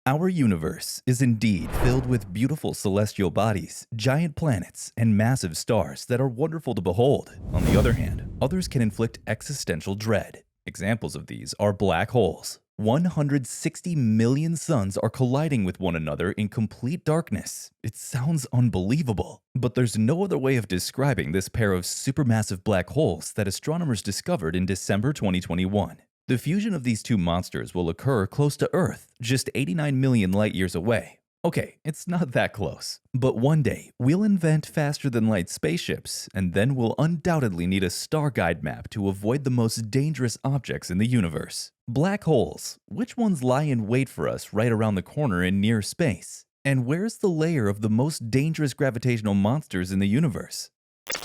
Our universe is indeed filled with beautiful celestial bodies, giant planets, and massive stars that are wonderful to behold. On the other hand, others can inflict existential dread. Examples of these are black holes. 160 million suns are colliding with one another in complete darkness. It sounds unbelievable, but there's no other way of describing this pair of supermassive black holes that astronomers discovered in December 2021. The fusion of these two monsters will occur close to Earth, just 89 million light years away. Okay, it's not that close. But one day, we'll invent faster-than-light spaceships, and then we'll undoubtedly need a star guide map to avoid the most dangerous objects in the universe. Black holes. Which ones lie in wait for us right around the corner in near space? And where's the lair of the most dangerous gravitational monsters in the universe?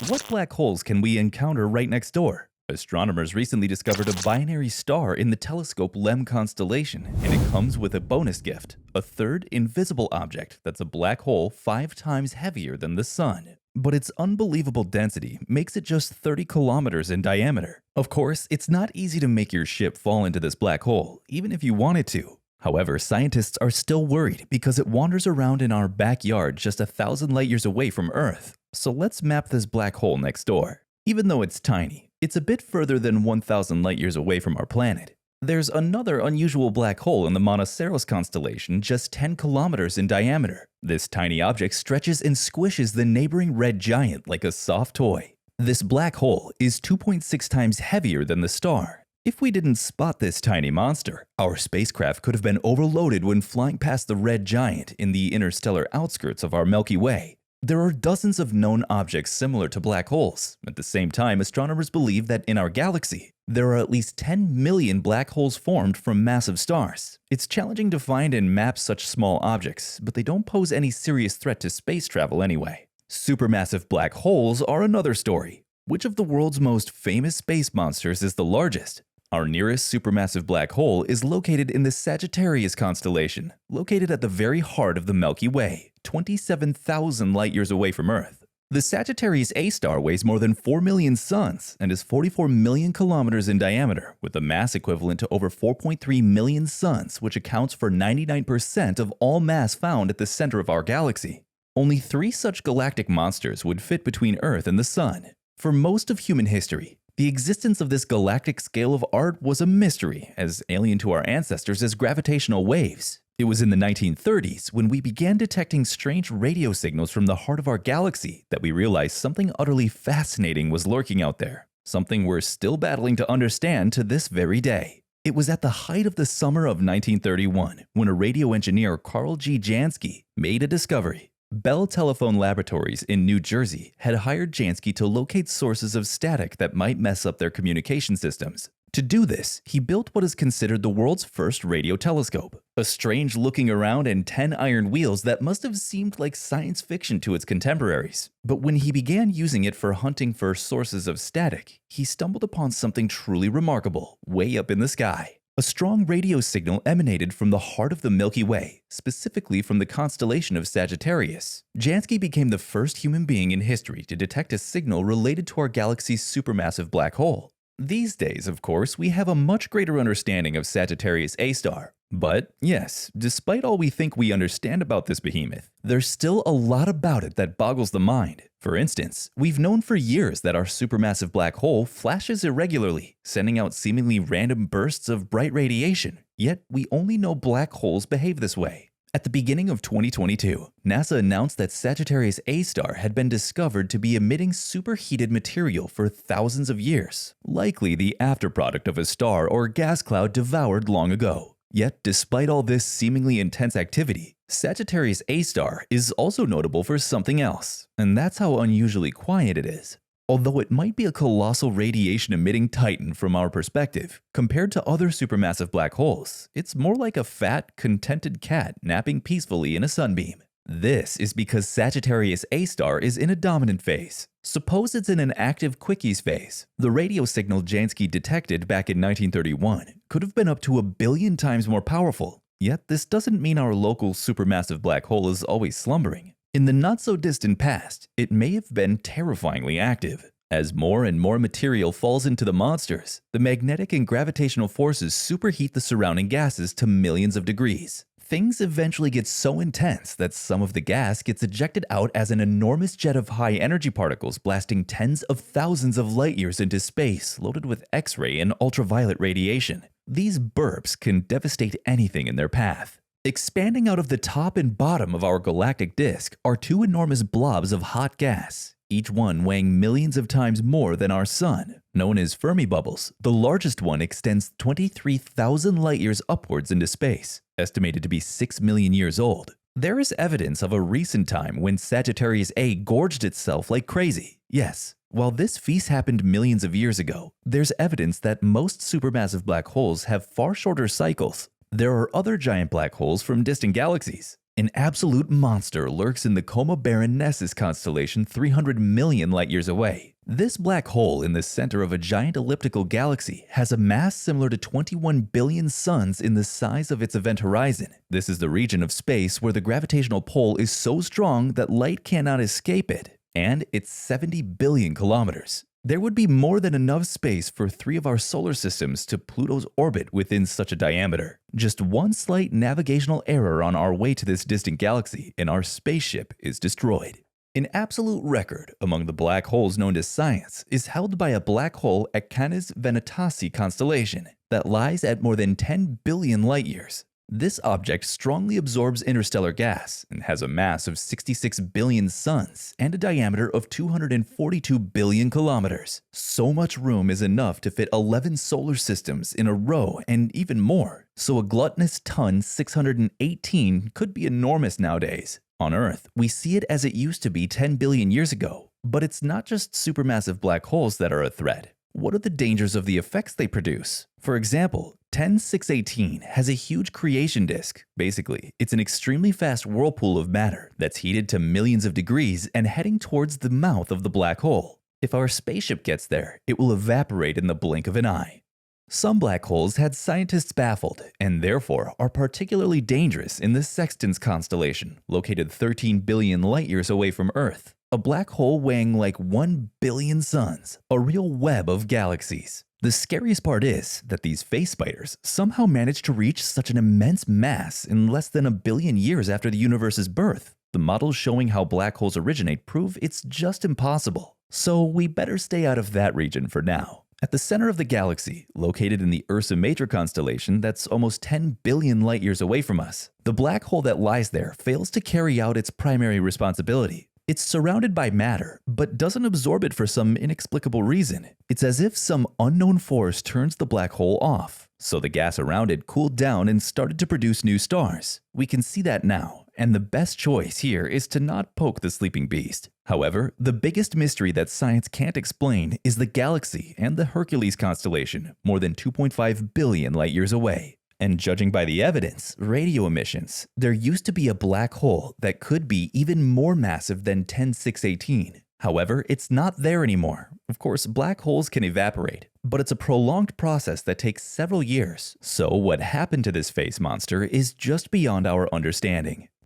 What black holes can we encounter right next door? Astronomers recently discovered a binary star in the telescope LEM constellation, and it comes with a bonus gift, a third invisible object that's a black hole 5 times heavier than the Sun. But its unbelievable density makes it just 30 kilometers in diameter. Of course, it's not easy to make your ship fall into this black hole, even if you wanted to. However, scientists are still worried because it wanders around in our backyard just 1,000 light years away from Earth. So let's map this black hole next door. Even though it's tiny, it's a bit further than 1,000 light years away from our planet. There's another unusual black hole in the Monoceros constellation just 10 kilometers in diameter. This tiny object stretches and squishes the neighboring red giant like a soft toy. This black hole is 2.6 times heavier than the star. If we didn't spot this tiny monster, our spacecraft could have been overloaded when flying past the red giant in the interstellar outskirts of our Milky Way. There are dozens of known objects similar to black holes. At the same time, astronomers believe that in our galaxy, there are at least 10 million black holes formed from massive stars. It's challenging to find and map such small objects, but they don't pose any serious threat to space travel anyway. Supermassive black holes are another story. Which of the world's most famous space monsters is the largest? Our nearest supermassive black hole is located in the Sagittarius constellation, located at the very heart of the Milky Way, 27,000 light-years away from Earth. The Sagittarius A star weighs more than 4 million suns and is 44 million kilometers in diameter, with a mass equivalent to over 4.3 million suns, which accounts for 99% of all mass found at the center of our galaxy. Only 3 such galactic monsters would fit between Earth and the Sun. For most of human history, the existence of this galactic scale of art was a mystery, as alien to our ancestors as gravitational waves. It was in the 1930s when we began detecting strange radio signals from the heart of our galaxy that we realized something utterly fascinating was lurking out there, something we're still battling to understand to this very day. It was at the height of the summer of 1931 when a radio engineer, Carl G. Jansky, made a discovery. Bell Telephone Laboratories in New Jersey had hired Jansky to locate sources of static that might mess up their communication systems. To do this, he built what is considered the world's first radio telescope, a strange looking around and 10 iron wheels that must have seemed like science fiction to its contemporaries. But when he began using it for hunting for sources of static, he stumbled upon something truly remarkable way up in the sky. A strong radio signal emanated from the heart of the Milky Way, specifically from the constellation of Sagittarius. Jansky became the first human being in history to detect a signal related to our galaxy's supermassive black hole. These days, of course, we have a much greater understanding of Sagittarius A star. But yes, despite all we think we understand about this behemoth, there's still a lot about it that boggles the mind. For instance, we've known for years that our supermassive black hole flashes irregularly, sending out seemingly random bursts of bright radiation. Yet we only know black holes behave this way. At the beginning of 2022, NASA announced that Sagittarius A star had been discovered to be emitting superheated material for thousands of years, likely the afterproduct of a star or gas cloud devoured long ago. Yet, despite all this seemingly intense activity, Sagittarius A star is also notable for something else, and that's how unusually quiet it is. Although it might be a colossal radiation-emitting titan from our perspective, compared to other supermassive black holes, it's more like a fat, contented cat napping peacefully in a sunbeam. This is because Sagittarius A star is in a dominant phase. Suppose it's in an active quickies phase. The radio signal Jansky detected back in 1931 could have been up to 1 billion times more powerful. Yet this doesn't mean our local supermassive black hole is always slumbering. In the not-so-distant past, it may have been terrifyingly active. As more and more material falls into the monsters, the magnetic and gravitational forces superheat the surrounding gases to millions of degrees. Things eventually get so intense that some of the gas gets ejected out as an enormous jet of high-energy particles blasting tens of thousands of light-years into space loaded with X-ray and ultraviolet radiation. These burps can devastate anything in their path. Expanding out of the top and bottom of our galactic disk are two enormous blobs of hot gas, each one weighing millions of times more than our Sun. Known as Fermi bubbles, the largest one extends 23,000 light-years upwards into space, estimated to be 6 million years old. There is evidence of a recent time when Sagittarius A gorged itself like crazy. Yes, while this feast happened millions of years ago, there's evidence that most supermassive black holes have far shorter cycles. There are other giant black holes from distant galaxies. An absolute monster lurks in the Coma Berenices constellation 300 million light-years away. This black hole in the center of a giant elliptical galaxy has a mass similar to 21 billion suns in the size of its event horizon. This is the region of space where the gravitational pull is so strong that light cannot escape it, and it's 70 billion kilometers. There would be more than enough space for 3 of our solar systems to Pluto's orbit within such a diameter. Just one slight navigational error on our way to this distant galaxy and our spaceship is destroyed. An absolute record among the black holes known to science is held by a black hole at Canes Venatasi constellation that lies at more than 10 billion light-years. This object strongly absorbs interstellar gas and has a mass of 66 billion suns and a diameter of 242 billion kilometers. So much room is enough to fit 11 solar systems in a row and even more, so a gluttonous ton 618 could be enormous nowadays. On Earth, we see it as it used to be 10 billion years ago, but it's not just supermassive black holes that are a threat. What are the dangers of the effects they produce? For example, 10618 has a huge creation disk. Basically, it's an extremely fast whirlpool of matter that's heated to millions of degrees and heading towards the mouth of the black hole. If our spaceship gets there, it will evaporate in the blink of an eye. Some black holes had scientists baffled and therefore are particularly dangerous in the Sextans constellation, located 13 billion light-years away from Earth. A black hole weighing like 1 billion suns, a real web of galaxies. The scariest part is that these face spiders somehow managed to reach such an immense mass in less than a billion years after the universe's birth. The models showing how black holes originate prove it's just impossible. So we better stay out of that region for now. At the center of the galaxy, located in the Ursa Major constellation that's almost 10 billion light-years away from us, the black hole that lies there fails to carry out its primary responsibility. It's surrounded by matter, but doesn't absorb it for some inexplicable reason. It's as if some unknown force turns the black hole off, so the gas around it cooled down and started to produce new stars. We can see that now, and the best choice here is to not poke the sleeping beast. However, the biggest mystery that science can't explain is the galaxy and the Hercules constellation, more than 2.5 billion light-years away. And judging by the evidence, radio emissions, there used to be a black hole that could be even more massive than 10618. However, it's not there anymore. Of course, black holes can evaporate, but it's a prolonged process that takes several years. So what happened to this face monster is just beyond our understanding.